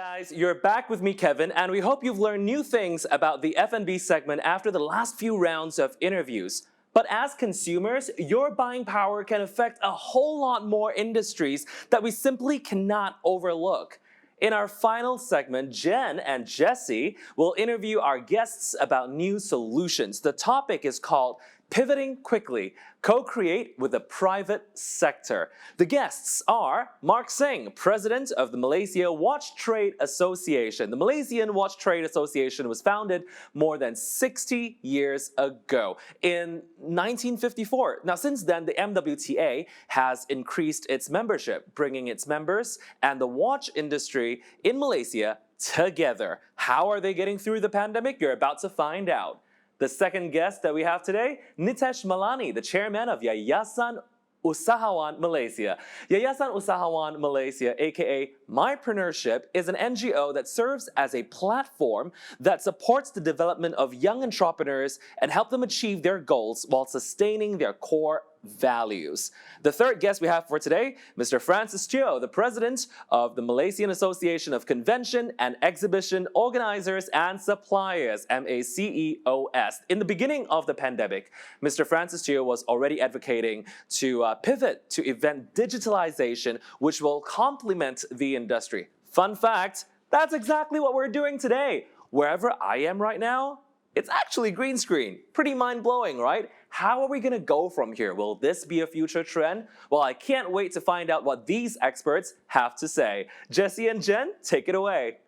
guys, you're back with me, Kevin, and we hope you've learned new things about the F&B segment after the last few rounds of interviews. But as consumers, your buying power can affect a whole lot more industries that we simply cannot overlook. In our final segment, Jen and Jesse will interview our guests about new solutions. The topic is called Pivoting Quickly, Co-Create with the Private Sector. The guests are Mark Singh, President of the Malaysia Watch Trade Association. The Malaysian Watch Trade Association was founded more than 60 years ago in 1954. Now, since then, the MWTA has increased its membership, bringing its members and the watch industry in Malaysia together. How are they getting through the pandemic? You're about to find out. The second guest that we have today, Nitesh Malani, the chairman of Yayasan Usahawan Malaysia. Yayasan Usahawan Malaysia, aka Mypreneurship, is an NGO that serves as a platform that supports the development of young entrepreneurs and help them achieve their goals while sustaining their core values. The third guest we have for today, Mr. Francis Teo, the president of the Malaysian Association of Convention and Exhibition Organizers and Suppliers, MACEOS. In the beginning of the pandemic, Mr. Francis Teo was already advocating to pivot to event digitalization, which will complement the industry. Fun fact, that's exactly what we're doing today. Wherever I am right now, it's actually green screen. Pretty mind-blowing, right? How are we gonna go from here? Will this be a future trend? Well, I can't wait to find out what these experts have to say. Jesse and Jen, take it away.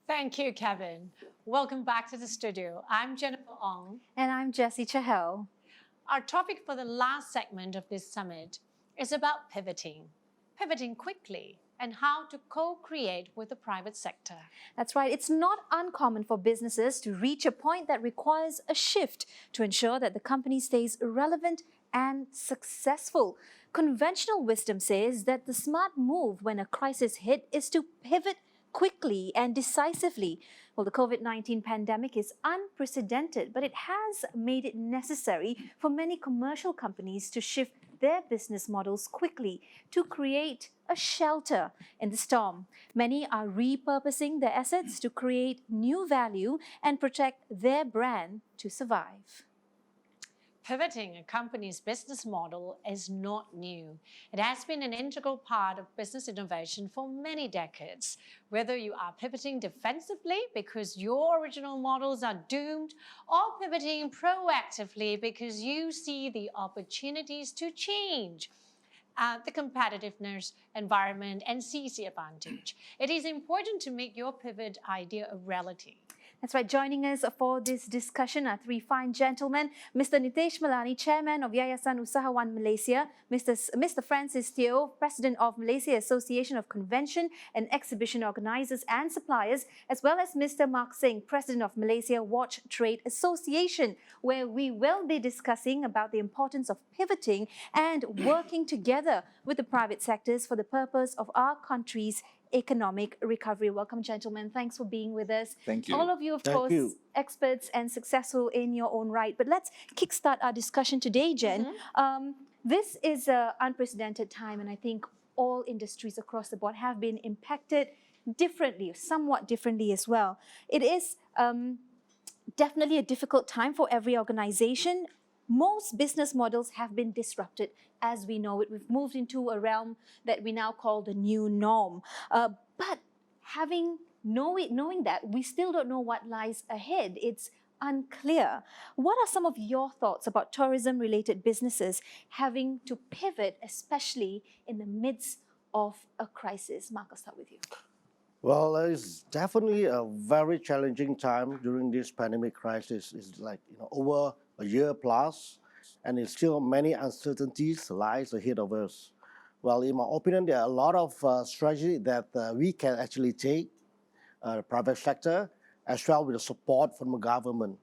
Thank you, Kevin. Welcome back to the studio. I'm Jennifer Ong. And I'm Jessie Chahel. Our topic for the last segment of this summit is about pivoting quickly, and how to co-create with the private sector. That's right. It's not uncommon for businesses to reach a point that requires a shift to ensure that the company stays relevant and successful. Conventional wisdom says that the smart move when a crisis hit is to pivot quickly and decisively. Well, the COVID-19 pandemic is unprecedented, but it has made it necessary for many commercial companies to shift their business models quickly to create a shelter in the storm. Many are repurposing their assets to create new value and protect their brand to survive. Pivoting a company's business model is not new. It has been an integral part of business innovation for many decades. Whether you are pivoting defensively because your original models are doomed, or pivoting proactively because you see the opportunities to change the competitiveness environment and seize the advantage, it is important to make your pivot idea a reality. That's right. Joining us for this discussion are three fine gentlemen. Mr. Nitesh Malani, Chairman of Yayasan Usahawan Malaysia. Mr. Francis Teo, President of Malaysia Association of Convention and Exhibition Organizers and Suppliers, as well as Mr. Mark Singh, President of Malaysia Watch Trade Association, where we will be discussing about the importance of pivoting and working together with the private sectors for the purpose of our country's economic recovery. Welcome, gentlemen. Thanks for being with us. Thank you. All of you, of course, experts and successful in your own right. But let's kickstart our discussion today, Jen. This is an unprecedented time, and I think all industries across the board have been impacted differently, somewhat differently as well. It is definitely a difficult time for every organization. Most business models have been disrupted as we know it. We've moved into a realm that we now call the new norm. But knowing that, we still don't know what lies ahead. It's unclear. What are some of your thoughts about tourism-related businesses having to pivot, especially in the midst of a crisis? Mark, I'll start with you. Well, it's definitely a very challenging time during this pandemic crisis. It's like over a year plus, and it's still many uncertainties lies ahead of us. Well, in my opinion, there are a lot of strategy that we can actually take, the private sector, as well with the support from the government.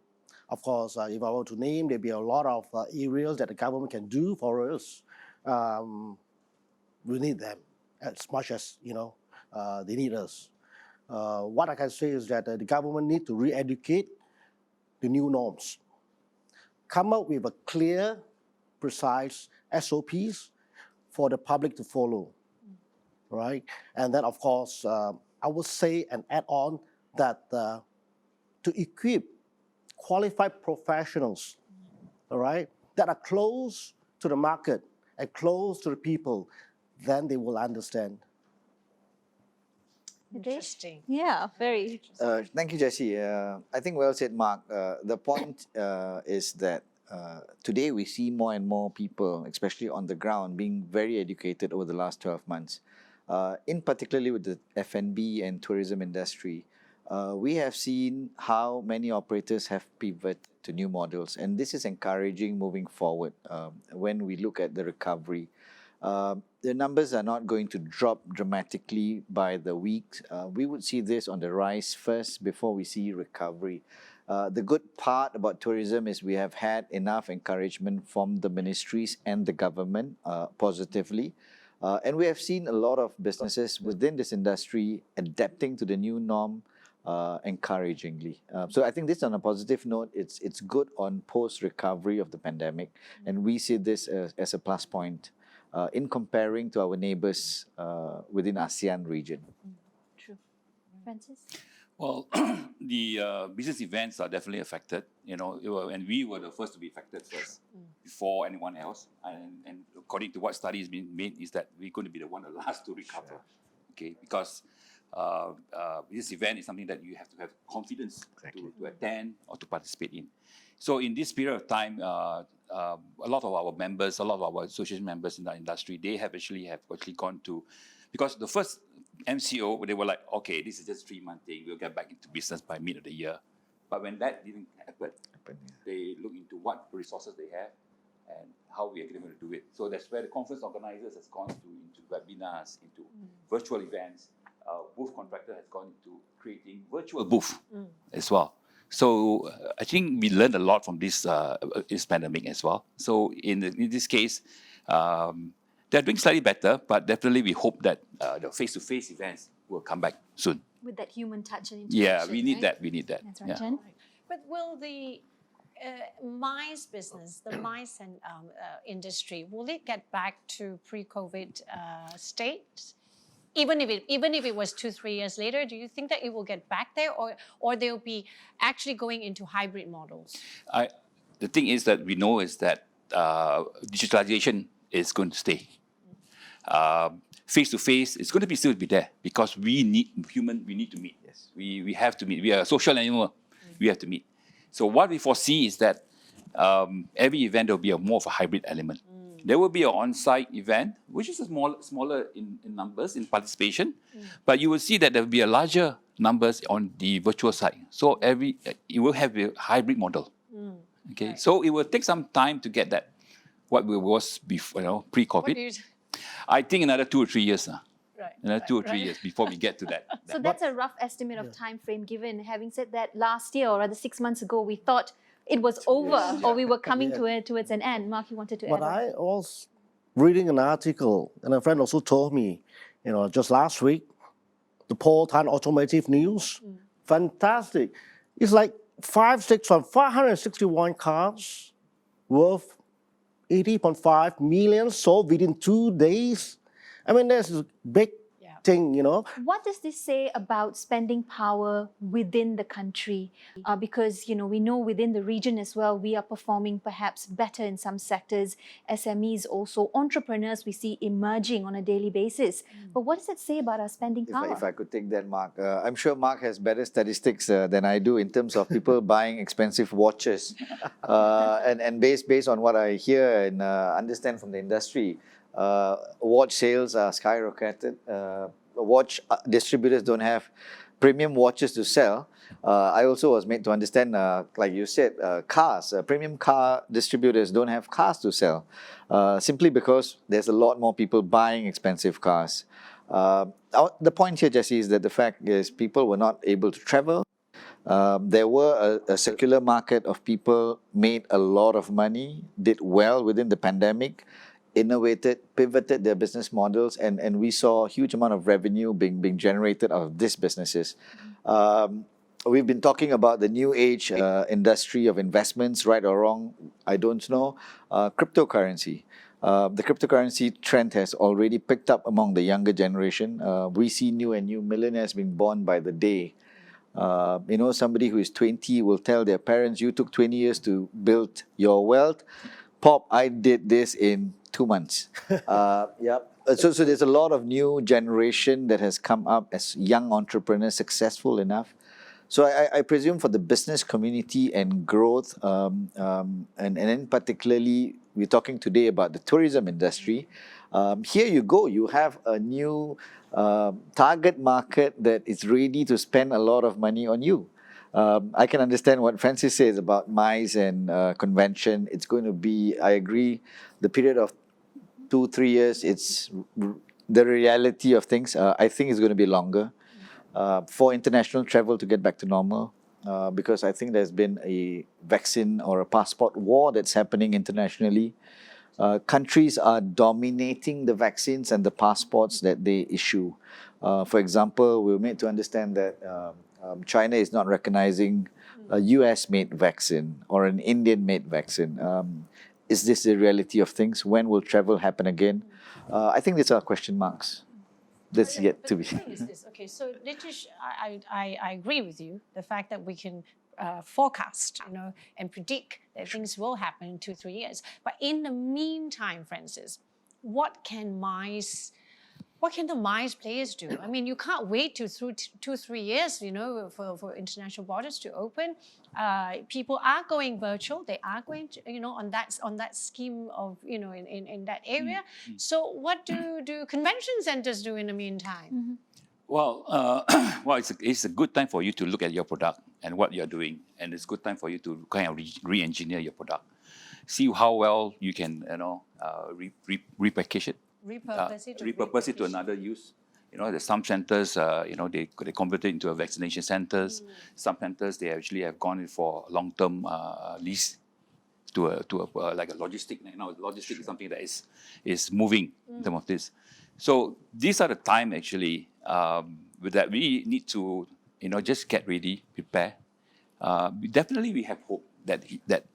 Of course, if I were to name, there'd be a lot of areas that the government can do for us. We need them as much as they need us. What I can say is that the government need to re-educate the new norms. Come up with a clear, precise SOPs for the public to follow, right? And then, of course, I would say and add on that to equip qualified professionals, all right, that are close to the market and close to the people, then they will understand. Interesting. Yeah, very. Thank you, Jesse. I think well said, Mark. The point is that today we see more and more people, especially on the ground, being very educated over the last 12 months. In particularly with the F&B and tourism industry, we have seen how many operators have pivoted to new models, and this is encouraging moving forward when we look at the recovery. The numbers are not going to drop dramatically by the weeks. We would see this on the rise first before we see recovery. The good part about tourism is we have had enough encouragement from the ministries and the government positively. And we have seen a lot of businesses within this industry adapting to the new norm encouragingly. So I think this, on a positive note, it's good on post-recovery of the pandemic, and we see this as a plus point in comparing to our neighbours within ASEAN region. True. Francis? Well, the business events are definitely affected, and we were the first to be affected first, before anyone else. And according to what studies been made, is that we're going to be the one the last to recover. Okay, because this event is something that you have to have confidence to attend or to participate in. So in this period of time, a lot of our members, a lot of our association members in the industry, they have actually gone to, because the first MCO, they were like, okay, this is just 3-month thing, we'll get back into business by mid of the year. But when that didn't happen, they look into what resources they have and how we are going to do it. So that's where the conference organizers has gone into webinars, into virtual events. Booth contractor has gone into creating virtual booth as well. So I think we learned a lot from this pandemic as well. So in this case, they're doing slightly better, but definitely we hope that the face-to-face events will come back soon. With that human touch and interaction. Yeah, we need right? that. We need that. That's right, Yeah. Jen. But will the MICE business, the MICE and industry, will it get back to pre-COVID state? Even if it was 2-3 years later, do you think that it will get back there, or they'll be actually going into hybrid models? The thing is that we know is that digitalization is going to stay. Face-to-face is going to still be there because we need to meet. Yes. We have to meet. We are a social animal. We have to meet. So what we foresee is that every event there will be more of a hybrid element. There will be an on-site event, which is smaller in numbers, in participation, but you will see that there will be a larger numbers on the virtual side. So it will have a hybrid model. Okay, right. So it will take some time to get that what was before, pre-COVID. I think another 2 or 3 years. Right. Another 2 or 3 years before we get to that. So that's a rough estimate of time frame given. Having said that, last year, or rather 6 months ago, we thought it was over, or we were coming towards an end. Mark, you wanted to add? But I was reading an article, and a friend also told me, just last week, the Paul Tan Automotive News, fantastic. It's like 561 cars worth 80.5 million sold within 2 days. I mean, that's a big thing, What does this say about spending power within the country? Because, we know within the region as well, we are performing perhaps better in some sectors. SMEs also, entrepreneurs we see emerging on a daily basis. But what does it say about our spending power? If I could take that, Mark. I'm sure Mark has better statistics than I do in terms of people buying expensive watches. And based on what I hear and understand from the industry, watch sales are skyrocketed. Watch distributors don't have premium watches to sell. I also was made to understand, like you said, cars. Premium car distributors don't have cars to sell, simply because there's a lot more people buying expensive cars. The point here, Jesse, is that the fact is people were not able to travel. There were a circular market of people made a lot of money, did well within the pandemic, innovated, pivoted their business models, and we saw a huge amount of revenue being generated out of these businesses. we've been talking about the new age industry of investments, right or wrong, I don't know. Cryptocurrency. The cryptocurrency trend has already picked up among the younger generation. We see new and new millionaires being born by the day. Somebody who is 20 will tell their parents, you took 20 years to build your wealth. Pop, I did this in 2 months. Yep. So there's a lot of new generation that has come up as young entrepreneurs, successful enough. So I presume for the business community and growth, and then particularly, we're talking today about the tourism industry. Here you go, you have a new target market that is ready to spend a lot of money on you. I can understand what Francis says about MICE and convention. It's going to be, I agree, the period of 2-3 years, it's the reality of things. I think it's going to be longer for international travel to get back to normal, because I think there's been a vaccine or a passport war that's happening internationally. Countries are dominating the vaccines and the passports that they issue. For example, we're made to understand that China is not recognizing a US-made vaccine or an Indian-made vaccine. Is this the reality of things? When will travel happen again? I think these are question marks. That's yet to be. The thing is this, okay, so Nitish, I agree with you, the fact that we can forecast, and predict that things will happen in 2-3 years. But in the meantime, Francis, what can the MICE players do? I mean, you can't wait through 2-3 years, for international borders to open. People are going virtual. They are going to, on that scheme of, in that area. So what do convention centers do in the meantime? Well, it's a good time for you to look at your product and what you're doing, and it's a good time for you to kind of re-engineer your product, see how well you can, repackage it, repurpose it to another use. There's some centers, they convert it into a vaccination centers. Some centers they actually have gone in for long-term lease to a like a logistic. Logistic is something that is moving in terms of this. So these are the time actually with that we need to just get ready, prepare. Definitely we have hope that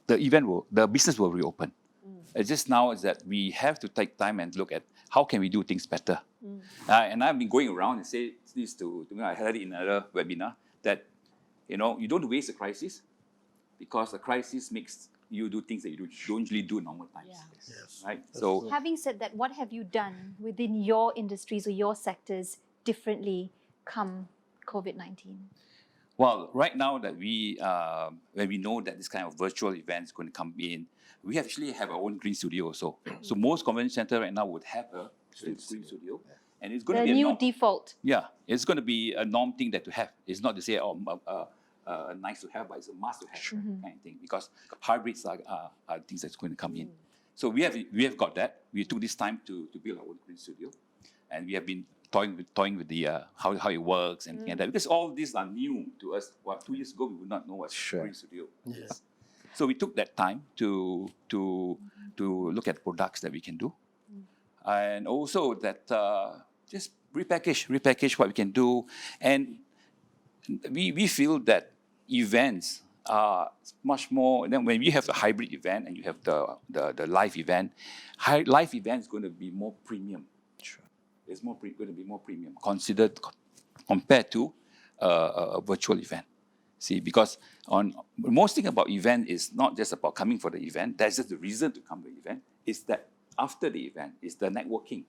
the business will reopen. It's just now is that we have to take time and look at how can we do things better. And I've been going around and say this to I heard it in another webinar that you don't waste a crisis, because a crisis makes you do things that you don't usually do in normal times. Yeah. Yes. Right? So Having said that, what have you done within your industries or your sectors differently come COVID-19? well, right now that when we know that this kind of virtual event is going to come in, we actually have our own green studio also. So most convention center right now would have a green studio. And it's going The to be a new norm. default. Yeah, it's going to be a norm thing that to have. It's not to say, nice to have, but it's a must to have kind of thing. Because hybrids are things that's going to come in. So we have got that. We took this time to build our own green studio, and we have been toying with the how it works and things like that. Because all these are new to us. 2 years ago we would not know what green studio. Yes. So we took that time to look at products that we can do, and also that just repackage what we can do, and we feel that events are much more. Then when we have the hybrid event and you have the live event, live event is going to be more premium. Sure. It's going to be more premium compared to a virtual event. See, because most thing about event is not just about coming for the event. That's just the reason to come to the event. It's that after the event, it's the networking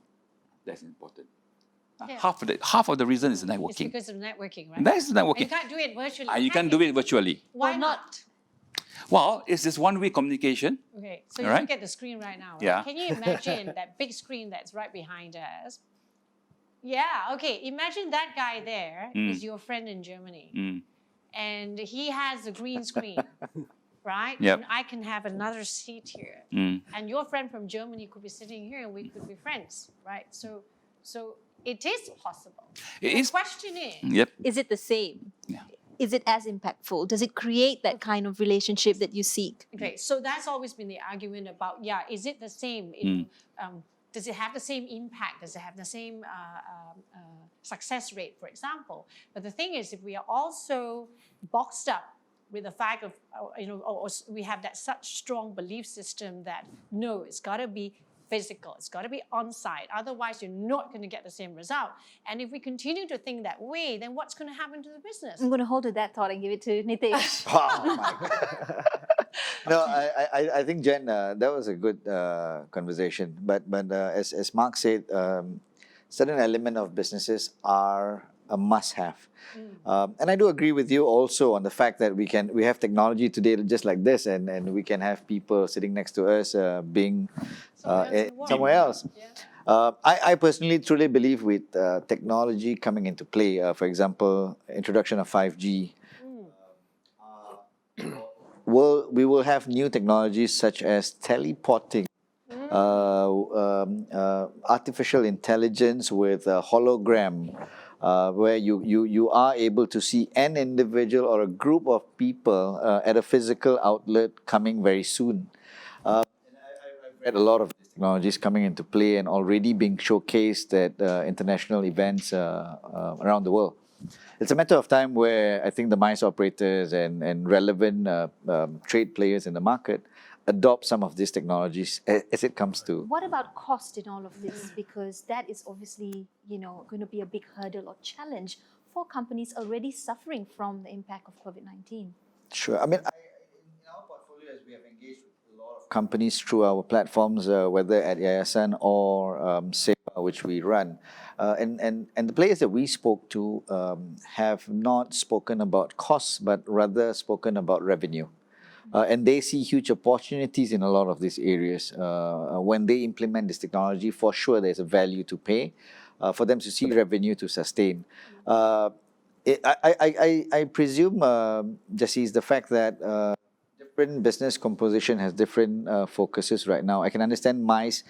that's important. Yeah. Half of the reason is It's networking. because of networking, right? That's networking. You can't do it virtually. You can do it virtually. Why Why not? Well, it's this one-way communication. Okay, so you Alright. look at the screen right now. Right? Yeah. Can you imagine that big screen that's right behind us? Yeah, okay. Imagine that guy there is your friend in Germany. Mm. And he has a green screen, right? Yep. And I can have another seat here. Mm. And your friend from Germany could be sitting here and we could be friends, right? So it is possible. It The is. question is, Yep. Is it the same? Yeah. Is it as impactful? Does it create that kind of relationship that you seek? okay, so that's always been the argument about, is it the same in does it have the same impact? Does it have the same success rate, for example? But the thing is, if we are also boxed up with the fact of, or we have that such strong belief system that no, it's got to be physical, it's got to be on site, otherwise you're not going to get the same result. And if we continue to think that way, then what's going to happen to the business? I'm going to hold to that thought and give it to Nitish. Oh my God. No, I think Jen, that was a good conversation. But as Mark said, certain element of businesses are a must-have. And I do agree with you also on the fact that we have technology today just like this, and we can have people sitting next to us being somewhere else. Yeah. I personally truly believe with technology coming into play, for example, introduction of 5G, we will have new technologies such as teleporting, artificial intelligence with a hologram, where you are able to see an individual or a group of people at a physical outlet coming very soon. I've read a lot of these technologies coming into play and already being showcased at international events around the world. It's a matter of time where I think the MICE operators and relevant trade players in the market adopt some of these technologies as it comes to. What about cost in all of this? Because that is obviously, going to be a big hurdle or challenge for companies already suffering from the impact of COVID-19. Sure. I mean, in our portfolio, as we have engaged with a lot of companies through our platforms, whether at Yayasan or SEPA, which we run, and the players that we spoke to have not spoken about costs, but rather spoken about revenue. And they see huge opportunities in a lot of these areas. When they implement this technology, for sure there's a value to pay for them to see revenue to sustain. I presume, Jessie, is the fact that different business composition has different focuses right now. I can understand MICE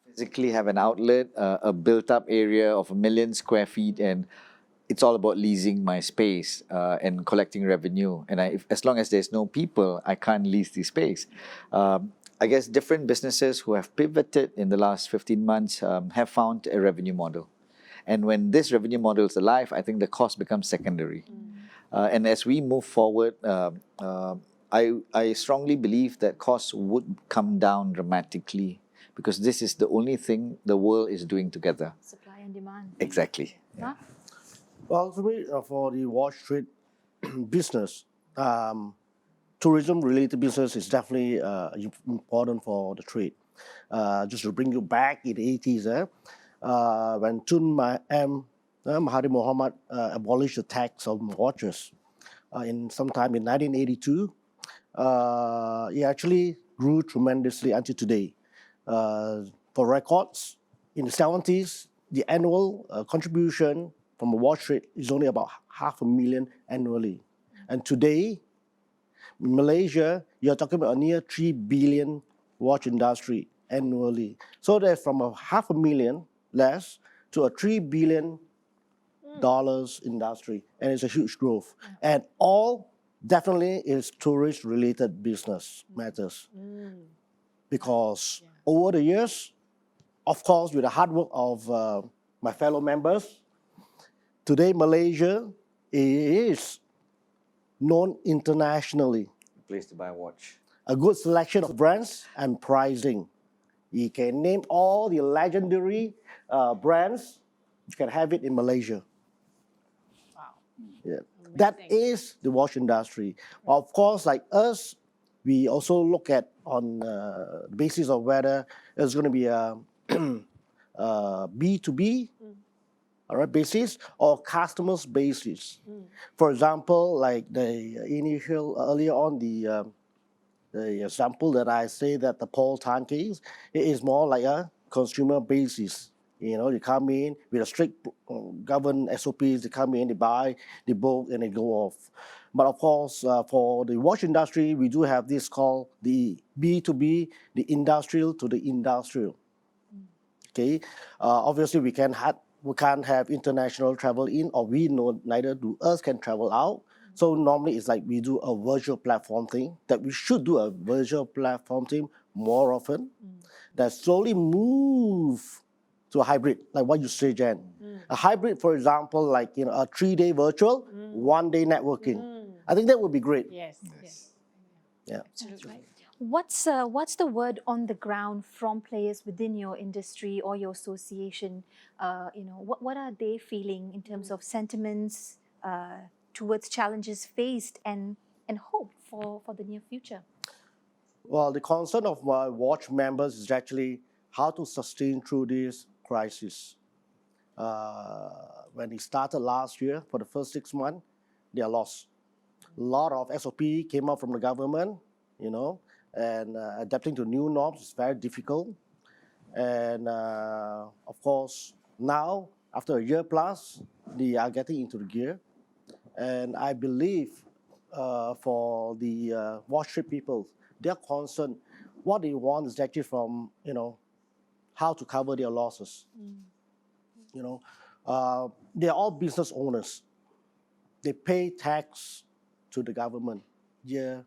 physically have an outlet, a built-up area of 1 million square feet, and it's all about leasing my space and collecting revenue. And as long as there's no people, I can't lease the space. I guess different businesses who have pivoted in the last 15 months have found a revenue model. And when this revenue model is alive, I think the cost becomes secondary. And as we move forward, I strongly believe that costs would come down dramatically, because this is the only thing the world is doing together. Supply and demand. Exactly. Huh? Well, for me, for the Watch Trade business, tourism-related business is definitely important for the trade. Just to bring you back in the 80s, when Tun Mahathir Mohamad abolished the tax on watches sometime in 1982, it actually grew tremendously until today. For records, in the 70s, the annual contribution from a watch trade is only about 500,000 annually. And today, in Malaysia, you're talking about a near 3 billion watch industry annually. So there's from a 500,000 less to a $3 billion industry, and it's a huge growth. And all definitely is tourist-related business matters. Because over the years, of course, with the hard work of my fellow members, today Malaysia is known internationally. Place to buy a watch. A good selection of brands and pricing. You can name all the legendary brands, you can have it in Malaysia. Wow. Yeah. That is the watch industry. Of course, like us, we also look at on the basis of whether it's going to be a B2B basis or customers basis. For example, like the initial earlier on the example that I say that the Paul Tan case, it is more like a consumer basis. You come in with a strict governed SOPs, they come in, they buy, they book, and they go off. But of course, for the watch industry, we do have this called the B2B, the industrial to the industrial. Okay, obviously we can't have international travel in, or we know neither do us can travel out. So normally it's like we do a virtual platform thing, that we should do a virtual platform thing more often, that slowly move to a hybrid, like what you say, Jen. A hybrid, for example, like a 3-day virtual, 1-day networking. I think that would be great. Yes, yes. Yeah. Absolutely. What's the word on the ground from players within your industry or your association? What are they feeling in terms of sentiments towards challenges faced and hope for the near future? Well, the concern of my watch members is actually how to sustain through this crisis. When it started last year, for the first 6 months, they are lost. A lot of SOP came out from the government, and adapting to new norms is very difficult. And of course, now, after a year plus, they are getting into the gear. And I believe for the watch trip people, they're concerned. What they want is actually from, how to cover their losses. They're all business owners. They pay tax to the government year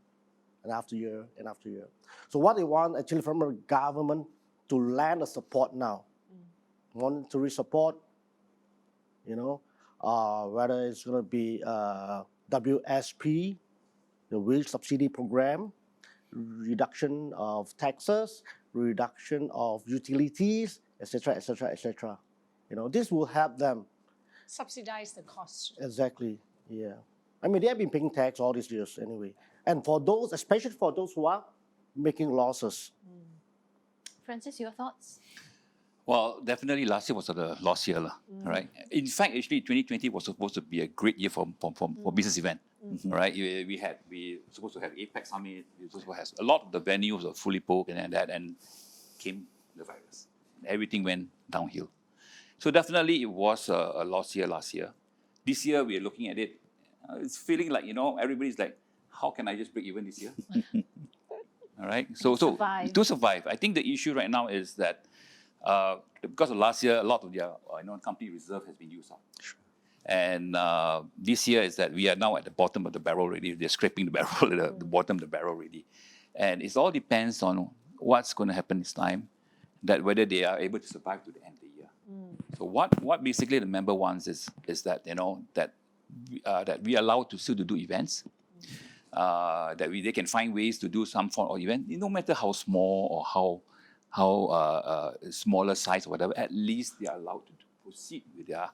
and after year and after year. So what they want actually from the government to land a support now, monetary support, whether it's going to be WSP, the wage subsidy program, reduction of taxes, reduction of utilities, etc., etc., etc. This will help them. Subsidize the cost. Exactly, yeah. I mean, they have been paying tax all these years anyway. And for those, especially for those who are making losses. Francis, your thoughts? Well, definitely last year was a lost year, right? In fact, actually, 2020 was supposed to be a great year for business event, right? We supposed to have APEC Summit. We supposed to have a lot of the venues were fully booked and that, and came the virus. Everything went downhill. So definitely, it was a lost year last year. This year, we are looking at it. It's feeling like everybody's like, how can I just break even this year? All right. So survive. To survive, I think the issue right now is that. Because of last year, a lot of their company reserve has been used up. Sure. And this year is that we are now at the bottom of the barrel already. They're scraping the barrel, the bottom of the barrel already. And it all depends on what's going to happen this time, that whether they are able to survive to the end of the year. So what basically the member wants is that that we are allowed to still to do events, that they can find ways to do some form of event, no matter how small or how smaller size or whatever, at least they are allowed to proceed with their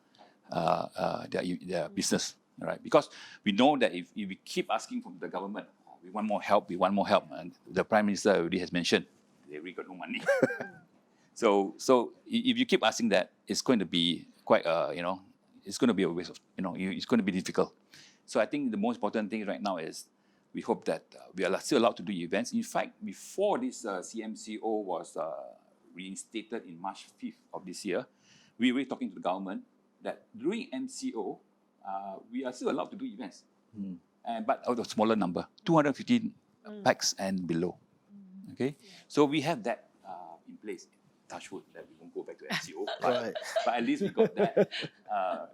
business, right? Because we know that if we keep asking from the government, we want more help, and the Prime Minister already has mentioned, they really got no money. So if you keep asking that, it's going to be quite, it's going to be a waste of, it's going to be difficult. So I think the most important thing right now is we hope that we are still allowed to do events. In fact, before this CMCO was reinstated in March 5th of this year, we were talking to the government that during MCO, we are still allowed to do events, but of a smaller number, 250 packs and below. Okay, so we have that in place. Touch wood that we won't go back to MCO, but at least we got that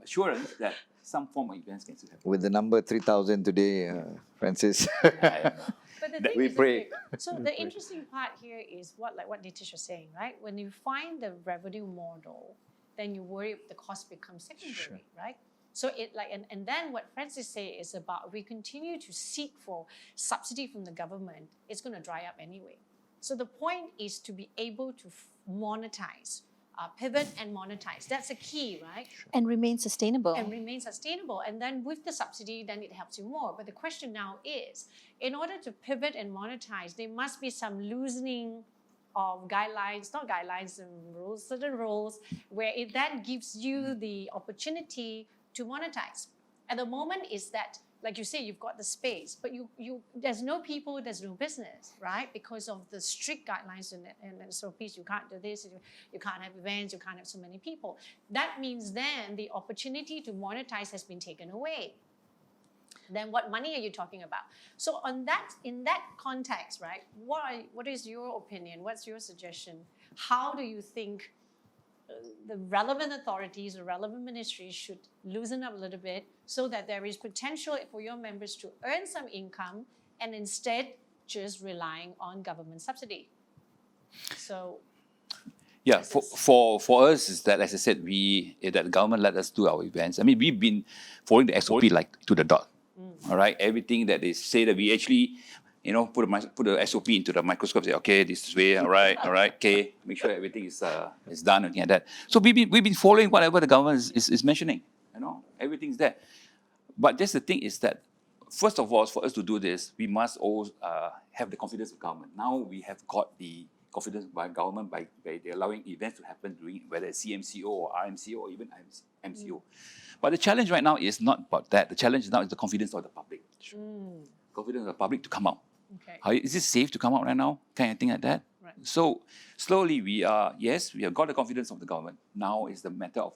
assurance that some form of events can still happen. With the number 3,000 today, Francis. But the thing We is, pray. so the interesting part here is what Nitish was saying, right? When you find the revenue model, then you worry the cost becomes secondary, right? So and then what Francis say is about we continue to seek for subsidy from the government, it's going to dry up anyway. So the point is to be able to monetize, pivot and monetize. That's a key, right? And remain sustainable. And remain sustainable. And then with the subsidy, then it helps you more. But the question now is, in order to pivot and monetize, there must be some loosening of guidelines, not guidelines and rules, certain rules, where it then gives you the opportunity to monetize. At the moment is that, like you say, you've got the space, but there's no people, there's no business, right? Because of the strict guidelines and SOPs, you can't do this, you can't have events, you can't have so many people. That means then the opportunity to monetize has been taken away. Then what money are you talking about? So in that context, right, what is your opinion? What's your suggestion? How do you think the relevant authorities, the relevant ministries should loosen up a little bit so that there is potential for your members to earn some income and instead just relying on government subsidy. So Yeah, This for us is that, as I said, that the government let us do our events. I mean, we've been following the SOP like to the dot. All right, everything that they say that we actually, put the SOP into the microscope. Say, okay, this is way, all right, okay, make sure everything is done, anything like that. So we've been following whatever the government is mentioning. Everything's there. But just the thing is that, first of all, for us to do this, we must always have the confidence of government. Now we have got the confidence by government by allowing events to happen during whether it's CMCO or RMCO or even MCO. But the challenge right now is not about that. The challenge now is the confidence of the public. Confidence of the public to come out. Okay. Is it safe to come out right now? Kind of thing like that. Right. So slowly we have got the confidence of the government. Now is the matter of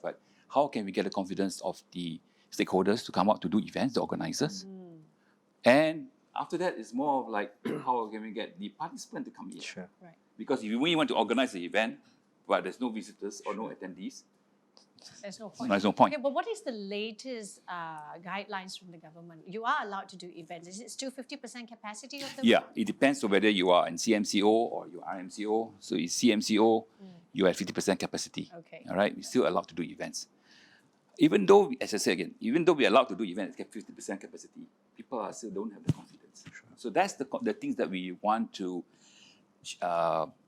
how can we get the confidence of the stakeholders to come out to do events, the organizers. And after that, it's more of like, how can we get the participant to come in? Sure. Right. Because if we want to organize the event, but there's no visitors or no attendees, There's no point. there's no point. Okay, but what is the latest guidelines from the government? You are allowed to do events. Is it still 50% capacity of the Yeah, it depends on whether you are in CMCO or you are RMCO. So in CMCO, you have 50% capacity. Okay. All right, we're still allowed to do events. Even though, as I said again, even though we're allowed to do events at 50% capacity, people still don't have the confidence. So that's the things that we want to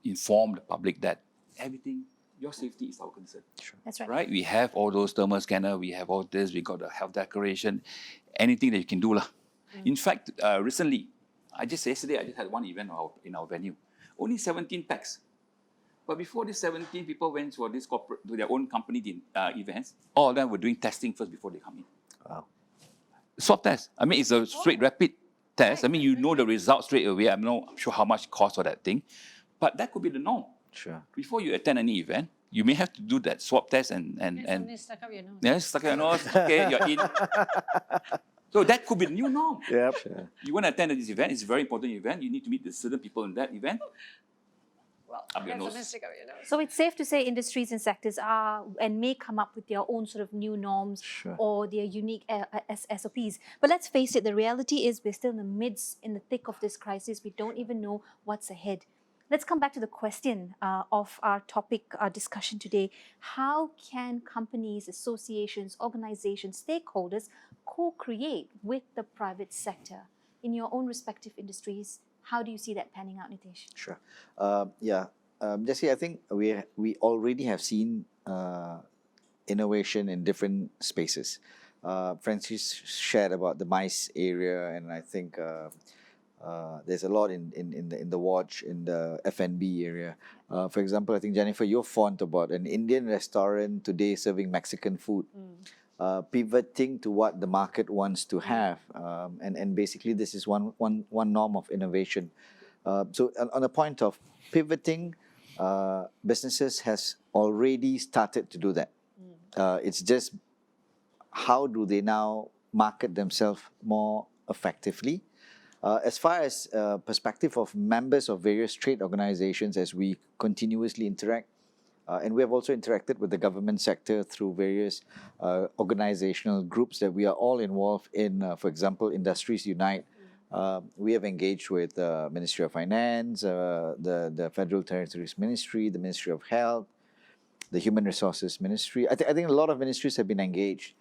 inform the public that everything, your safety is our concern. That's right. Right? We have all those thermal scanner, we have all this, we got the health declaration, anything that you can do. In fact, recently, yesterday I just had one event in our venue. Only 17 packs. But before these 17 people went for this corporate, to their own company events, all of them were doing testing first before they come in. Wow. Swab test. I mean, it's a straight rapid test. I mean, you know the result straight away. I'm not sure how much it costs for that thing. But that could be the norm. Sure. Before you attend any event, you may have to do that swab test and Only stuck up your nose. yes, stuck your nose, okay, you're in. So that could be the new norm. Yep. You want to attend this event, it's a very important event. You need to meet the certain people in that event. Well, Up your definitely nose. stick up your nose. So it's safe to say industries and sectors are and may come up with their own sort of new norms Sure. or their unique SOPs. But let's face it, the reality is we're still in the thick of this crisis. We don't even know what's ahead. Let's come back to the question of our topic, our discussion today. How can companies, associations, organizations, stakeholders co-create with the private sector in your own respective industries? How do you see that panning out, Nitesh? Sure. Jesse, I think we already have seen innovation in different spaces. Francis shared about the MICE area, and I think there's a lot in the watch, in the F&B area. For example, I think, Jennifer, you're fond about an Indian restaurant today serving Mexican food. Pivoting to what the market wants to have, and basically this is one norm of innovation. So on the point of pivoting, businesses has already started to do that. It's just how do they now market themselves more effectively? As far as perspective of members of various trade organizations, as we continuously interact, and we have also interacted with the government sector through various organizational groups that we are all involved in. For example, Industries Unite. We have engaged with the Ministry of Finance, the Federal Territories Ministry, the Ministry of Health, the Human Resources Ministry. I think a lot of ministries have been engaged.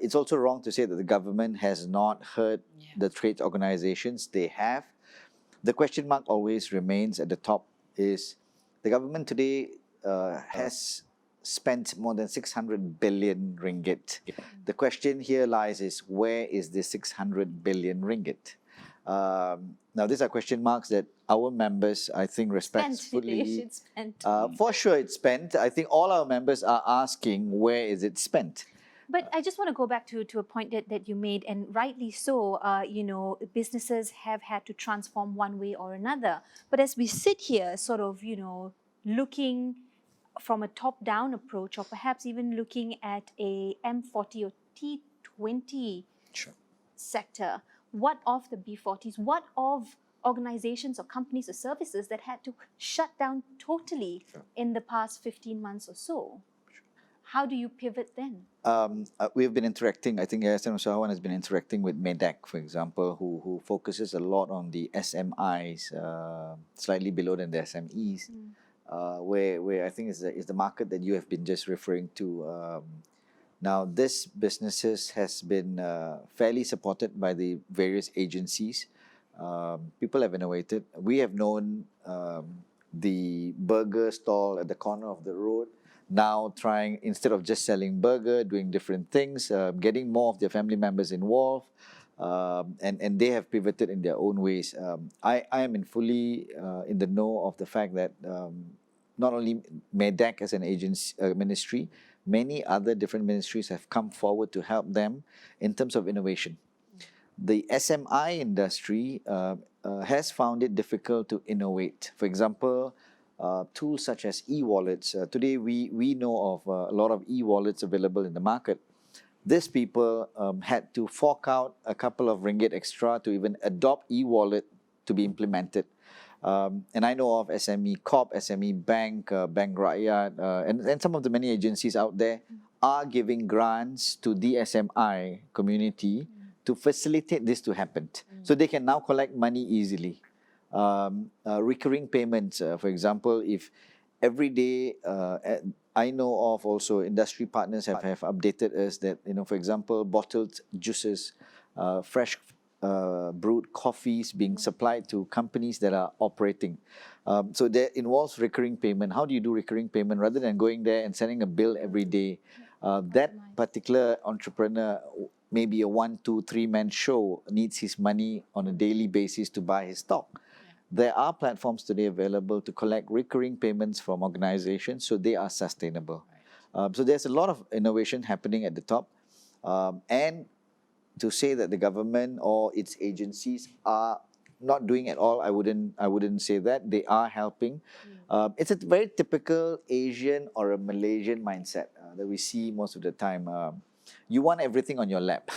It's also wrong to say that the government has not heard the trade organizations. They have. The question mark always remains at the top is the government today has spent more than 600 billion ringgit. The question here lies is where is this 600 billion ringgit? Now these are question marks that our members, I think, respectfully, It's spent. for sure it's spent. I think all our members are asking where is it spent? But I just want to go back to a point that you made, and rightly so, businesses have had to transform one way or another. But as we sit here, sort of, looking from a top-down approach, or perhaps even looking at a M40 or T20 sector, what of the B40s? What of organizations or companies or services that had to shut down totally in the past 15 months or so? How do you pivot then? We've been interacting. I think Yayasan Usahawan has been interacting with MEDAC, for example, who focuses a lot on the SMIs, slightly below than the SMEs, where I think is the market that you have been just referring to. Now, this businesses has been fairly supported by the various agencies. People have innovated. We have known the burger stall at the corner of the road now trying, instead of just selling burger, doing different things, getting more of their family members involved, and they have pivoted in their own ways. I am fully in the know of the fact that not only MEDAC as an agency, ministry, many other different ministries have come forward to help them in terms of innovation. The SMI industry has found it difficult to innovate. For example, tools such as e-wallets. Today, we know of a lot of e-wallets available in the market. These people had to fork out a couple of ringgit extra to even adopt e-wallet to be implemented. And I know of SME Corp, SME Bank, Bank Rakyat, and some of the many agencies out there are giving grants to the SMI community to facilitate this to happen. So they can now collect money easily. Recurring payments, for example, if every day, I know of also industry partners have updated us that, for example, bottled juices, fresh brewed coffees being supplied to companies that are operating. So that involves recurring payment. How do you do recurring payment rather than going there and sending a bill every day? That particular entrepreneur, maybe a 1, 2, 3-man show, needs his money on a daily basis to buy his stock. There are platforms today available to collect recurring payments from organizations, so they are sustainable. So there's a lot of innovation happening at the top. And to say that the government or its agencies are not doing at all, I wouldn't say that. They are helping. It's a very typical Asian or a Malaysian mindset that we see most of the time. You want everything on your lap.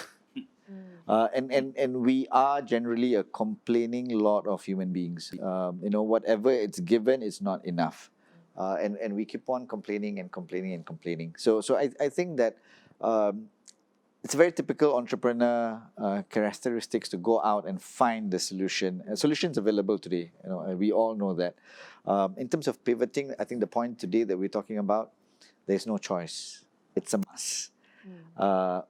And we are generally a complaining lot of human beings. Whatever it's given is not enough. And we keep on complaining and complaining and complaining. So I think that it's a very typical entrepreneur characteristics to go out and find the solution. Solutions available today. We all know that. In terms of pivoting, I think the point today that we're talking about, there's no choice. It's a must.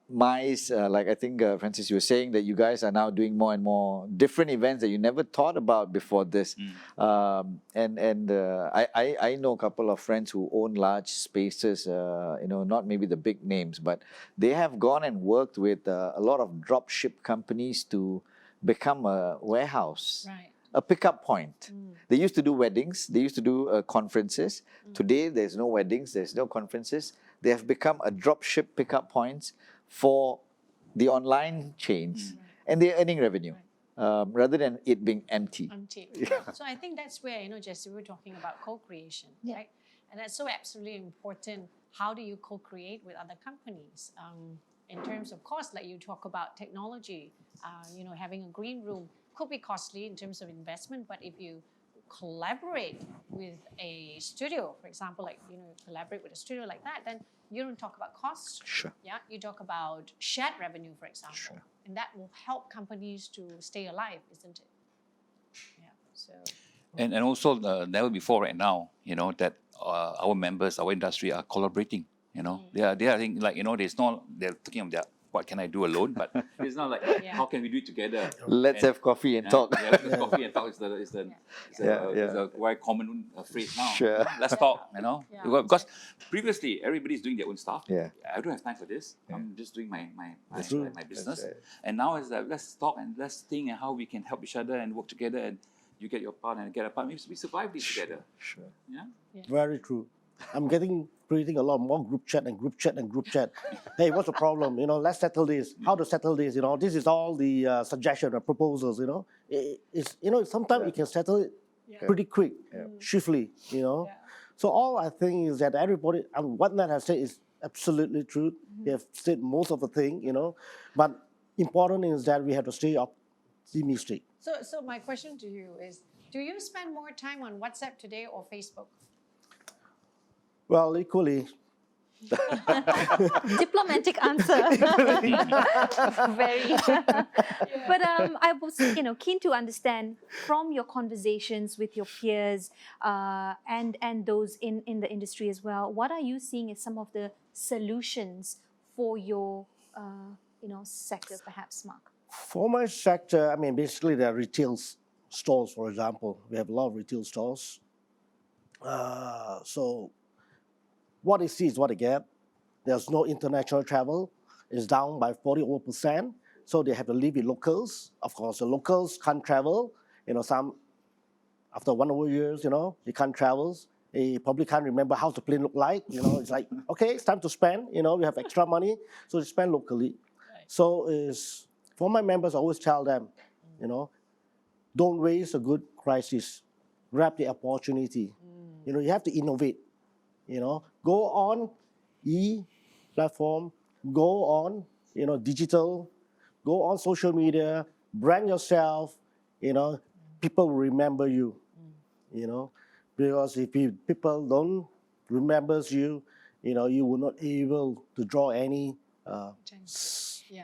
MICE, like I think Francis, you were saying that you guys are now doing more and more different events that you never thought about before this. I know a couple of friends who own large spaces, not maybe the big names, but they have gone and worked with a lot of drop ship companies to become a warehouse. Right. A pickup point. They used to do weddings, they used to do conferences. Today, there's no weddings, there's no conferences. They have become a drop ship pickup points for the online chains, and they're earning revenue rather than it being empty. So I think that's where, Jesse, we're talking about co-creation, right? And that's so absolutely important. How do you co-create with other companies? In terms of cost, like you talk about technology, having a green room could be costly in terms of investment, but if you collaborate with a studio, for example, collaborate with a studio like that, then you don't talk about costs. Sure. Yeah, you talk about shared revenue, for example. Sure. And that will help companies to stay alive, isn't it? Yeah. So. And also never before right now, that our members, our industry are collaborating. They are think they're thinking of what can I do alone, but it's not like how can we do it together. Let's have coffee and talk. Yeah, let's have coffee and talk is a very common phrase now. Sure. Let's talk. Because previously everybody's doing their own stuff. Yeah. I don't have time for this. I'm just doing my business. right. And now it's let's talk and let's think how we can help each other and work together. And you get your part and I get a part. Maybe we survive this together. Sure. Yeah. Very true. I'm creating a lot more group chat. Hey, what's the problem? Let's settle this. How to settle this? This is all the suggestions or proposals. Sometimes you can settle it pretty quick, swiftly. So all I think is that everybody, and what Nat has said is absolutely true. They have said most of the thing. But important is that we have to stay optimistic. So my question to you is, do you spend more time on WhatsApp today or Facebook? Well, equally. Diplomatic answer. Very. But I was, keen to understand from your conversations with your peers and those in the industry as well. What are you seeing as some of the solutions for your, sector, perhaps, Mark? For my sector, I mean, basically there are retail stores, for example. We have a lot of retail stores. So what they see is what they get. There's no international travel. It's down by 40%. So they have to live with locals. Of course, the locals can't travel. Some, after 1 or 2 years, they can't travel. They probably can't remember how the plane look like. It's like, okay, it's time to spend. We have extra money, so they spend locally. So for my members, I always tell them, don't waste a good crisis. Grab the opportunity. You have to innovate. Go on e-platform, go on, digital, go on social media, brand yourself. People will remember you. Because if people don't remember you, you will not able to draw any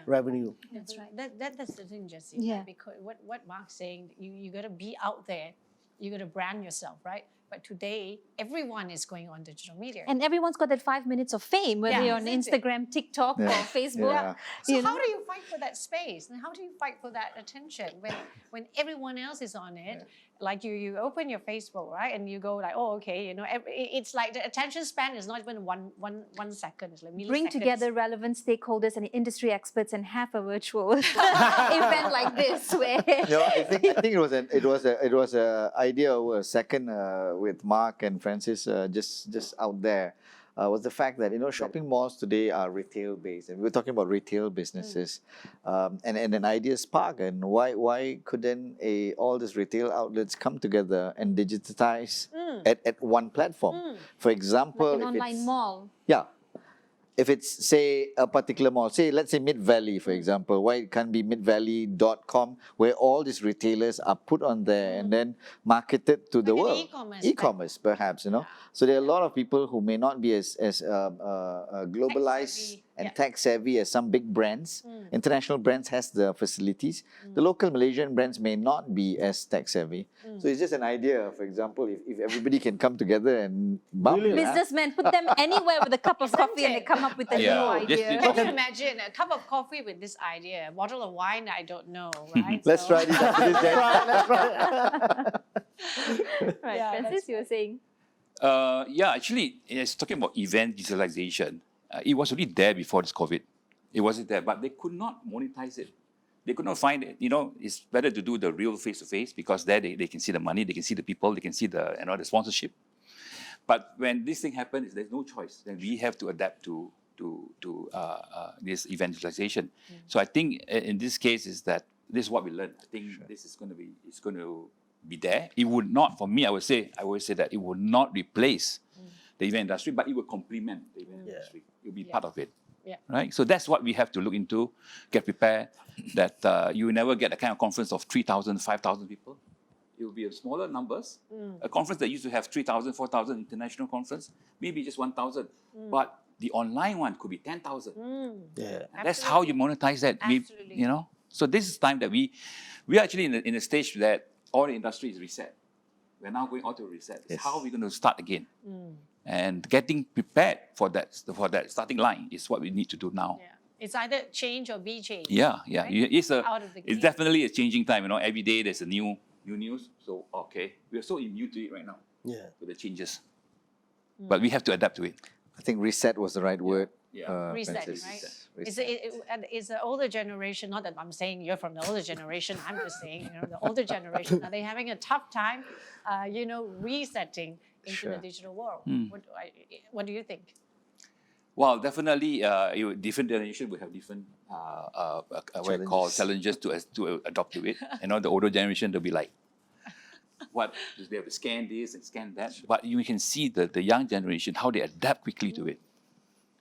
revenue. That's right. That's the thing, Jessie. Yeah. Right? Because what Mark's saying, you got to be out there. You got to brand yourself, right? But today, everyone is going on digital media. And everyone's got that 5 minutes of fame, whether Yeah, you're on isn't it? Instagram, TikTok, or Facebook. Yeah. So how do you fight for that space? And how do you fight for that attention when everyone else is on it? Like you open your Facebook, right? And you go like, oh, okay, it's like the attention span is not even one second. It's like Bring milliseconds. together relevant stakeholders and industry experts and have a virtual event like this where I think it was a idea or a second with Mark and Francis just out there. Was the fact that shopping malls today are retail based, and we're talking about retail businesses, and an idea spark. And why couldn't all these retail outlets come together and digitize at one platform? For example, like an if online it's- mall. Yeah. If it's, say, a particular mall, let's say Mid Valley, for example, why it can't be midvalley.com, where all these retailers are put on there and then marketed to the Like an world. e-commerce E-commerce, perhaps, So there are a lot of people who may not be as globalized Tech-savvy, and yeah. tech-savvy as some big brands. International brands has the facilities. The local Malaysian brands may not be as tech-savvy. So it's just an idea, for example, if everybody can come together and bump Really? it, Businessmen put them anywhere with a cup of coffee and they come up with a Yeah. new idea. Just- Can you imagine a cup of coffee with this idea? A bottle of wine, I don't know, right? Let's So- try this after this, Jen. Right, Yeah, Francis, that's you were saying. Actually, it's talking about event digitalization. It was already there before this COVID. It wasn't there, but they could not monetize it. They could not find it. It's better to do the real face-to-face because there they can see the money, they can see the people, they can see the sponsorship. But when this thing happens, there's no choice. Then we have to adapt to this event digitalization. So I think in this case is that this is what we learned. I think this is going to be there. It would not, for me, I would say that it would not replace the event industry, but it will complement the event industry. It will be part of it. Yeah. Right? So that's what we have to look into, get prepared, that you will never get a kind of conference of 3,000, 5,000 people. It will be smaller numbers. A conference that used to have 3,000, 4,000 international conference, maybe just 1,000. But the online one could be 10,000. Yeah. And that's how you monetize that. Absolutely. So this is time that we are actually in a stage that all the industry is reset. We're now going on to reset. It's Yes. how we're going to start again. And getting prepared for that starting line is what we need to do now. Yeah. It's either change or be changed. Yeah. Right? It's Out of the it's gate. definitely a changing time. Every day there's a new news. So we're so immune to it right now, Yeah. to the changes. But we have to adapt to it. I think reset was the right word. Yeah. Reset, Francis. right? Reset. It's the older generation, not that I'm saying you're from the older generation, I'm just saying, the older generation, are they having a tough time, resetting into Sure. the digital world? What do you think? Well, definitely, different generation will have different what you call challenges to adopt to it. The older generation, they'll be like, what? They have to scan this and scan that. But you can see the young generation, how they adapt quickly to it.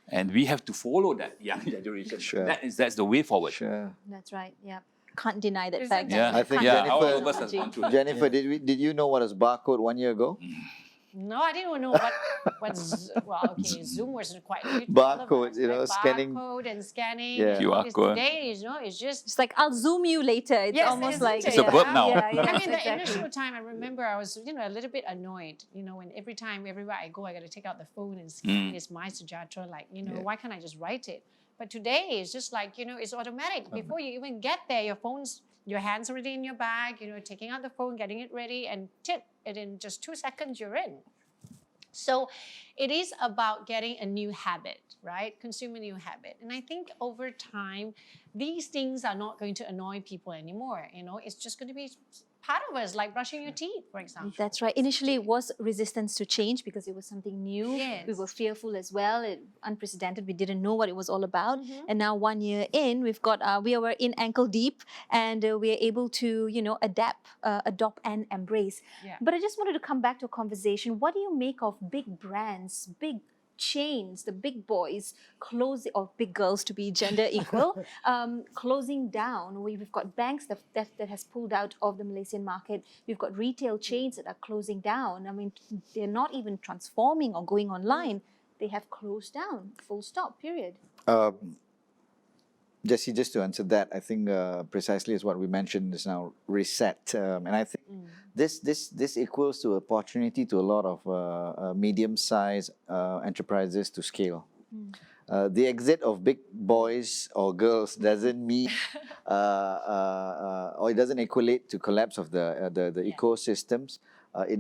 And we have to follow that young generation. Sure. That's the way forward. Sure. That's right. Yeah. Can't deny that Isn't fact. it? Yeah, I think our Jennifer- of us has gone through that. Jennifer, did you know what is barcode 1 year ago? No, I didn't know well, okay, Zoom was quite new. to all of Barcode, us, you right? know, scanning. Barcode and scanning. Yeah. You know, QR it's code. today, it's just It's like, I'll Zoom you later. It's Yes, almost isn't like it? It's a verb now. Yeah, yeah, I mean, the exactly. initial time, I remember I was, a little bit annoyed, when every time, everywhere I go, I got to take out the phone and scan it's my Sujatra, like, why can't I just write it? But today, it's just like, it's automatic. Before you even get there, your hand's already in your bag, taking out the phone, getting it ready, and and in just 2 seconds, you're in. So it is about getting a new habit, right? Consume a new habit. And I think over time, these things are not going to annoy people anymore. It's just going to be part of us, like brushing your teeth, for example. That's right. Initially, it was resistance to change because it was something new. Yes. We were fearful as well. Unprecedented. We didn't know what it was all about. And now 1 year in, we are in ankle deep, and we are able to, adapt, adopt, and embrace. Yeah. But I just wanted to come back to a conversation. What do you make of big brands, big chains, the big boys or big girls, to be gender equal, closing down? We've got banks that has pulled out of the Malaysian market. We've got retail chains that are closing down. I mean, they're not even transforming or going online. They have closed down, full stop, period. Jesse, just to answer that, I think precisely is what we mentioned is now reset, and I think this equals to opportunity to a lot of medium-sized enterprises to scale. The exit of big boys or girls doesn't mean or it doesn't equate to collapse of the ecosystems.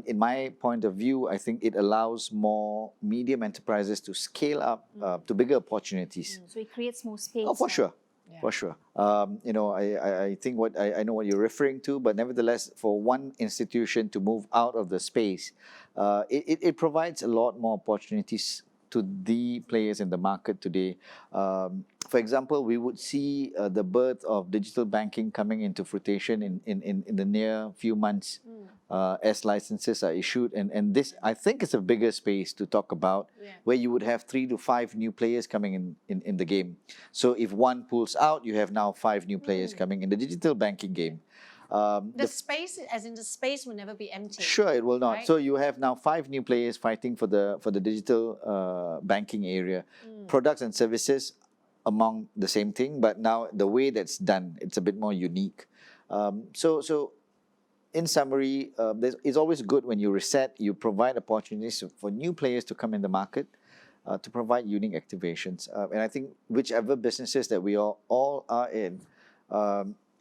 In my point of view, I think it allows more medium enterprises to scale up to bigger opportunities. So it creates more space. Oh, for now. sure. For sure. I think I know what you're referring to, but nevertheless, for one institution to move out of the space, it provides a lot more opportunities to the players in the market today. For example, we would see the birth of digital banking coming into fruition in the near few months as licenses are issued. And this, I think, is a bigger space to talk about, where you would have 3 to 5 new players coming in the game. So if one pulls out, you have now 5 new players coming in the digital banking game. The space, as in the space, will never be empty. Sure, it will not. Right? So you have now 5 new players fighting for the digital banking area. Products and services among the same thing, but now the way that's done, it's a bit more unique. So in summary, it's always good when you reset, you provide opportunities for new players to come in the market, to provide unique activations. And I think whichever businesses that we all are in,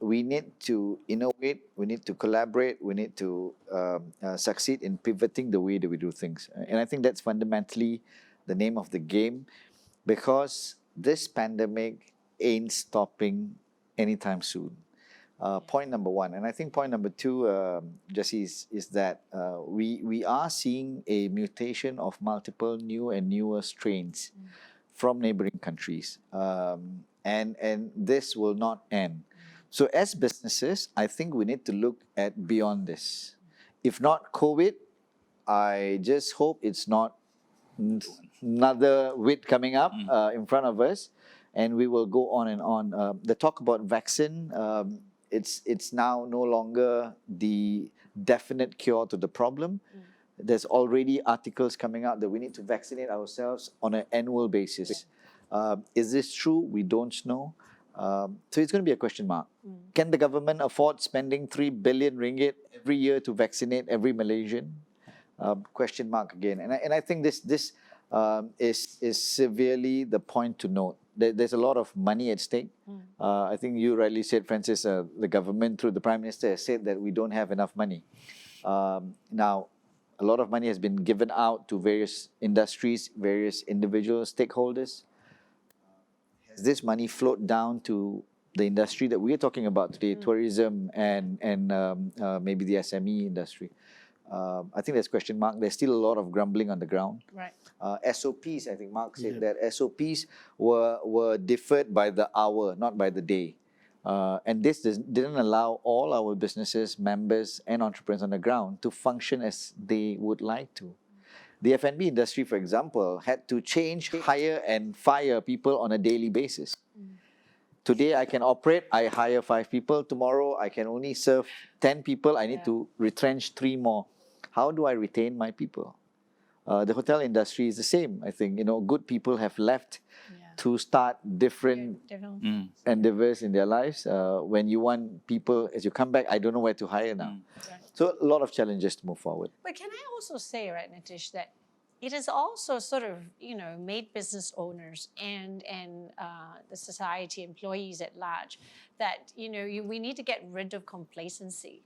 we need to innovate, we need to collaborate, we need to succeed in pivoting the way that we do things. And I think that's fundamentally the name of the game, because this pandemic ain't stopping anytime soon. Point number one. And I think point number two, Jesse, is that we are seeing a mutation of multiple new and newer strains from neighboring countries. And this will not end. So as businesses, I think we need to look at beyond this. If not COVID, I just hope it's not another wave coming up in front of us, and we will go on and on. The talk about vaccine, it's now no longer the definite cure to the problem. There's already articles coming out that we need to vaccinate ourselves on an annual basis. Is this true? We don't know. So it's going to be a question mark. Can the government afford spending 3 billion ringgit every year to vaccinate every Malaysian? Question mark again. And I think this is severely the point to note. There's a lot of money at stake. I think you rightly said, Francis, the government through the Prime Minister has said that we don't have enough money. Now, a lot of money has been given out to various industries, various individual stakeholders. Has this money flowed down to the industry that we're talking about today, tourism and maybe the SME industry? I think there's question mark. There's still a lot of grumbling on the ground. Right. SOPs, I think Mark said that SOPs were deferred by the hour, not by the day. And this didn't allow all our businesses, members and entrepreneurs on the ground to function as they would like to. The F&B industry, for example, had to change, hire and fire people on a daily basis. Today I can operate, I hire 5 people. Tomorrow I can only serve 10 people. I need to retrench 3 more. How do I retain my people? The hotel industry is the same. I think, good people have left Yeah. to start different Different. endeavors in their lives. When you want people, as you come back, I don't know where to hire now. So a lot of challenges to move forward. But can I also say, right, Nitish, that it has also sort of, made business owners and the society, employees at large, that, we need to get rid of complacency.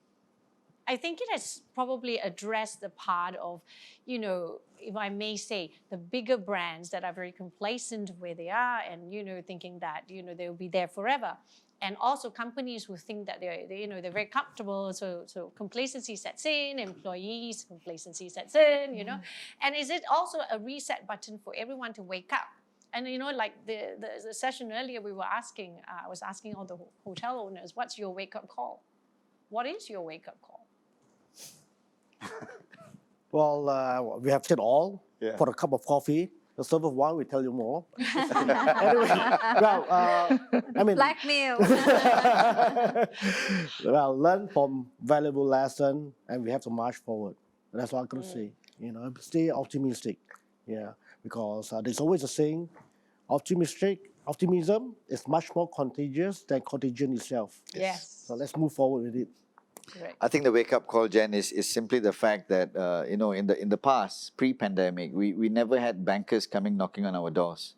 I think it has probably addressed the part of, if I may say, the bigger brands that are very complacent where they are and, thinking that, they'll be there forever. And also companies who think that they're very comfortable, so complacency sets in, employees, complacency sets in, And is it also a reset button for everyone to wake up? And like the session earlier, I was asking all the hotel owners, what's your wake-up call? What is your wake-up call? Well, we have said all for a cup of coffee. The server one will tell you more. Anyway, well, I mean, Blackmail. well, learn from valuable lesson, and we have to march forward. That's what I'm going to say. Stay optimistic. Yeah, because there's always a saying, optimism is much more contagious than contagion itself. Yes. So let's move forward with it. Correct. I think the wake-up call, Jen, is simply the fact that in the past, pre-pandemic, we never had bankers coming knocking on our doors.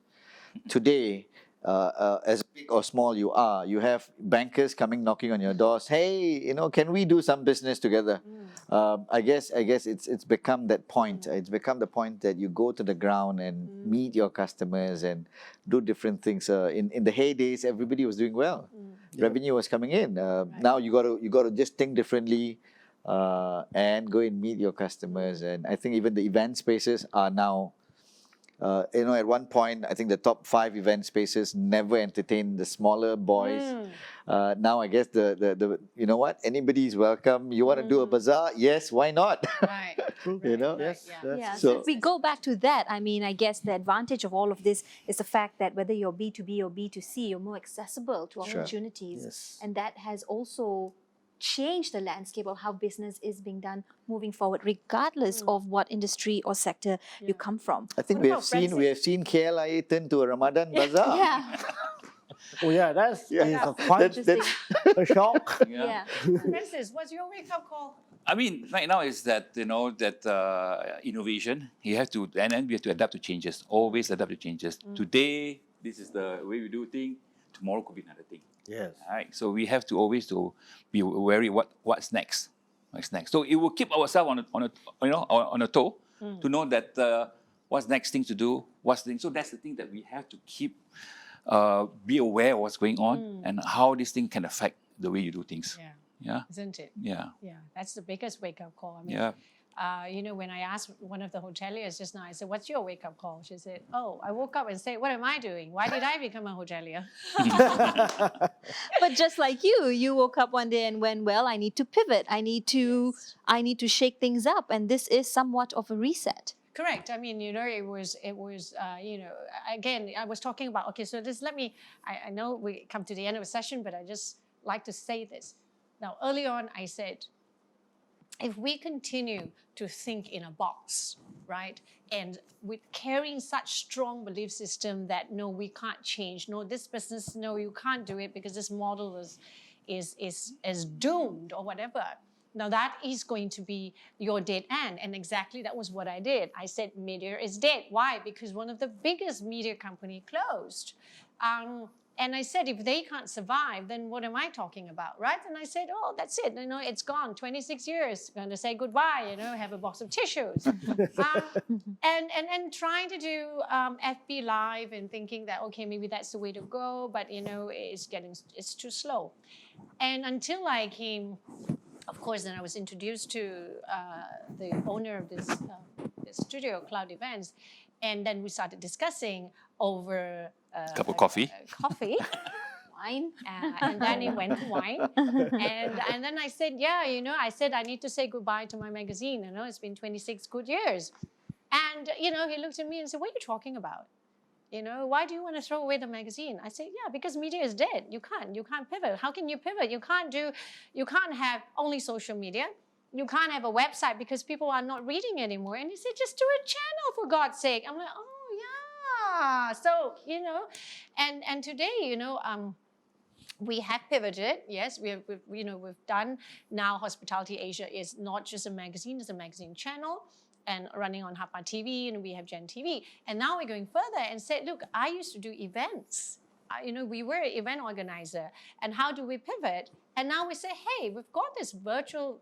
Today, as big or small you are, you have bankers coming knocking on your doors. Hey, can we do some business together? I guess it's become that point. It's become the point that you go to the ground and meet your customers and do different things. In the heydays, everybody was doing well. Revenue was coming in. Now you got to just think differently and go and meet your customers. And I think even the event spaces are now. At one point, I think the top 5 event spaces never entertained the smaller boys. Now I guess the anybody is welcome. You want to do a bazaar? Yes, why not? Right. Yes. Yeah, So- so if we go back to that, I mean, I guess the advantage of all of this is the fact that whether you're B2B or B2C, you're more accessible to Sure. opportunities. Yes. And that has also changed the landscape of how business is being done moving forward, regardless of what industry or sector you come from. I think What we about have seen KLIA turn to a Ramadan bazaar. Yeah, Oh yeah, that's Yeah. is a quite interesting. a shock. Yeah. Francis, what's your wake-up call? I mean, right now is that innovation. You have to, and then we have to adapt to changes. Always adapt to changes. Today, this is the way we do things. Tomorrow could be another thing. Yes. All right. So we have to always to be wary what's next. What's next? So it will keep ourselves on a toe to know that what's next thing to do. What's the thing. So that's the thing that we have to keep be aware of what's going on and how this thing can affect the way you do things. Yeah, Yeah. isn't it? Yeah. Yeah, that's the biggest wake-up call. I mean, Yeah. when I asked one of the hoteliers just now, I said, what's your wake-up call? She said, oh, I woke up and said, what am I doing? Why did I become a hotelier? But just like you woke up one day and went, well, I need to pivot. I need to shake things up. And this is somewhat of a reset. Correct. I mean, it was, again, I was talking about, okay, so just I know we come to the end of the session, but I just like to say this. Now, early on, I said, if we continue to think in a box, right, and with carrying such strong belief system that, no, we can't change, no, this business, no, you can't do it because this model is doomed or whatever, now that is going to be your dead end. And exactly that was what I did. I said media is dead. Why? Because one of the biggest media company closed. And I said, if they can't survive, then what am I talking about, right? And I said, oh, that's it. It's gone. 26 years. Going to say goodbye. Have a box of tissues. And trying to do FB Live and thinking that, okay, maybe that's the way to go, but it's too slow. And until I came, of course, then I was introduced to the owner of this studio, Cloud Events, and then we started discussing over Cup of coffee. Coffee, wine, and then it went to wine, and then I said, I said I need to say goodbye to my magazine. It's been 26 good years, and he looked at me and said, "What are you talking about? Why do you want to throw away the magazine?" I said, "Yeah, because media is dead. You can't pivot. How can you pivot? You can't have only social media. you can't have a website because people are not reading anymore. And he said, just do a channel for God's sake. I'm like, oh yeah. So, and today, we have pivoted. Yes, we've done now. Hospitality Asia is not just a magazine; it's a magazine channel and running on Hapa TV, and we have Gen TV. And now we're going further and said, look, I used to do events. We were an event organizer, and how do we pivot? And now we say, hey, we've got this virtual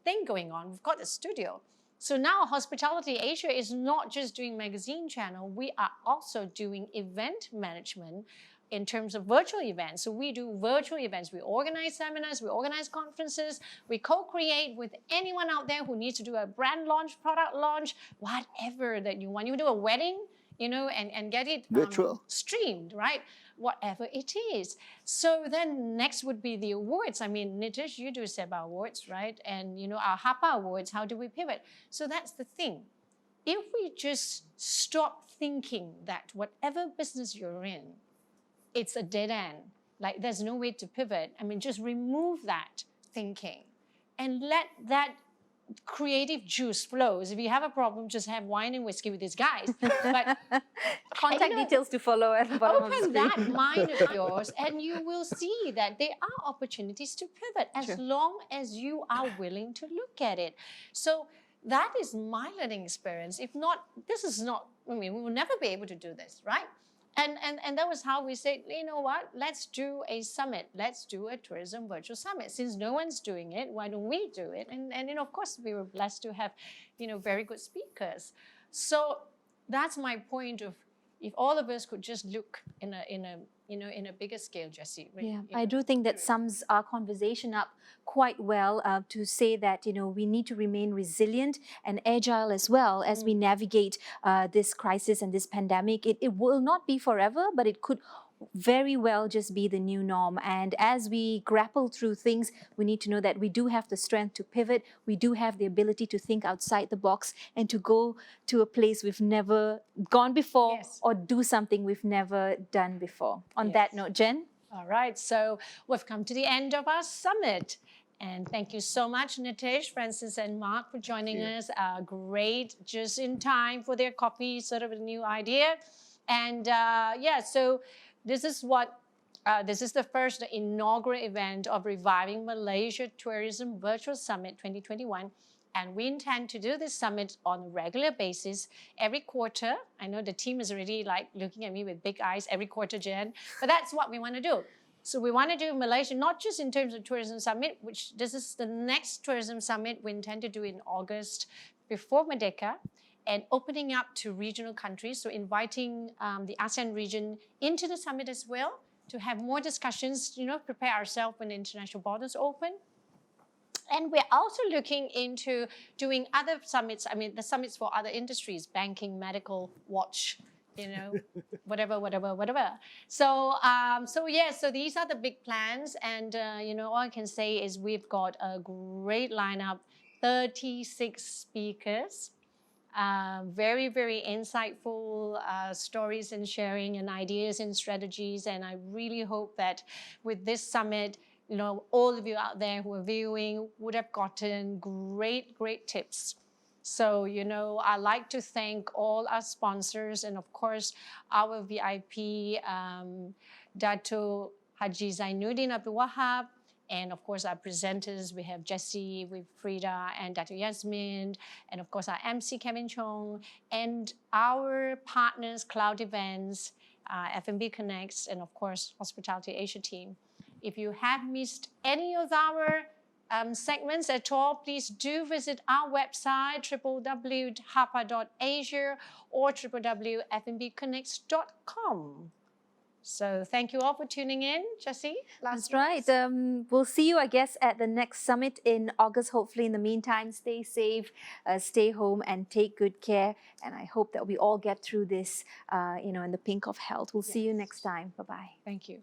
thing going on. We've got a studio. So now Hospitality Asia is not just doing magazine channel. We are also doing event management in terms of virtual events. So we do virtual events. We organize seminars, we organize conferences, we co-create with anyone out there who needs to do a brand launch, product launch, whatever that you want. You do a wedding, and get it Virtual. streamed, right? Whatever it is. So then next would be the awards. I mean, Nitish, you do SEBA awards, right? And our Hapa awards, how do we pivot? So that's the thing. If we just stop thinking that whatever business you're in, it's a dead end, like there's no way to pivot. I mean, just remove that thinking and let that creative juice flows. If you have a problem, just have wine and whiskey with these guys. But Contact details to follow at the bottom of the open screen. that mind of yours and you will see that there are opportunities to pivot as long as you are willing to look at it. So that is my learning experience. If not, we will never be able to do this, right? And that was how we said, you know what, let's do a summit. Let's do a tourism virtual summit. Since no one's doing it, why don't we do it? And of course, we were blessed to have, very good speakers. So that's my point of, if all of us could just look in a bigger scale, Jessie. Yeah, I do think that sums our conversation up quite well to say that, we need to remain resilient and agile as well as we navigate this crisis and this pandemic. It will not be forever, but it could very well just be the new norm. And as we grapple through things, we need to know that we do have the strength to pivot. We do have the ability to think outside the box and to go to a place we've never gone before Yes. or do something we've never done before. On that note, Jen? All right, so we've come to the end of our summit. And thank you so much, Nitish, Francis, and Mark for joining us. Great, just in time for their copy, sort of a new idea. And so this is the first inaugural event of Reviving Malaysia Tourism Virtual Summit 2021. And we intend to do this summit on a regular basis every quarter. I know the team is already looking at me with big eyes every quarter, Jen, but that's what we want to do. So we want to do Malaysia, not just in terms of tourism summit, which this is the next tourism summit we intend to do in August before Merdeka, and opening up to regional countries. So inviting the ASEAN region into the summit as well to have more discussions, prepare ourselves when the international borders open. And we're also looking into doing other summits. I mean, the summits for other industries, banking, medical, watch, whatever. So these are the big plans. And, all I can say is we've got a great lineup, 36 speakers, very, very insightful stories and sharing and ideas and strategies. And I really hope that with this summit, all of you out there who are viewing would have gotten great tips. So, I'd like to thank all our sponsors and, of course, our VIP, Dato Haji Zainuddin Abdul Wahab, and, of course, our presenters. We have Jessie, with Frida, and Dato Yasmin, and, of course, our MC, Kevin Chong, and our partners, Cloud Events, F&B Connects, and, of course, Hospitality Asia team. If you have missed any of our segments at all, please do visit our website, www.hapa.asia or www.fnbconnects.com. So thank you all for tuning in. Jessie, last That's right. We'll see you, I guess, at the next summit in August. Hopefully, in the meantime, stay safe, stay home, and take good care. And I hope that we all get through this, in the pink of health. We'll see you next time. Bye-bye. Thank you.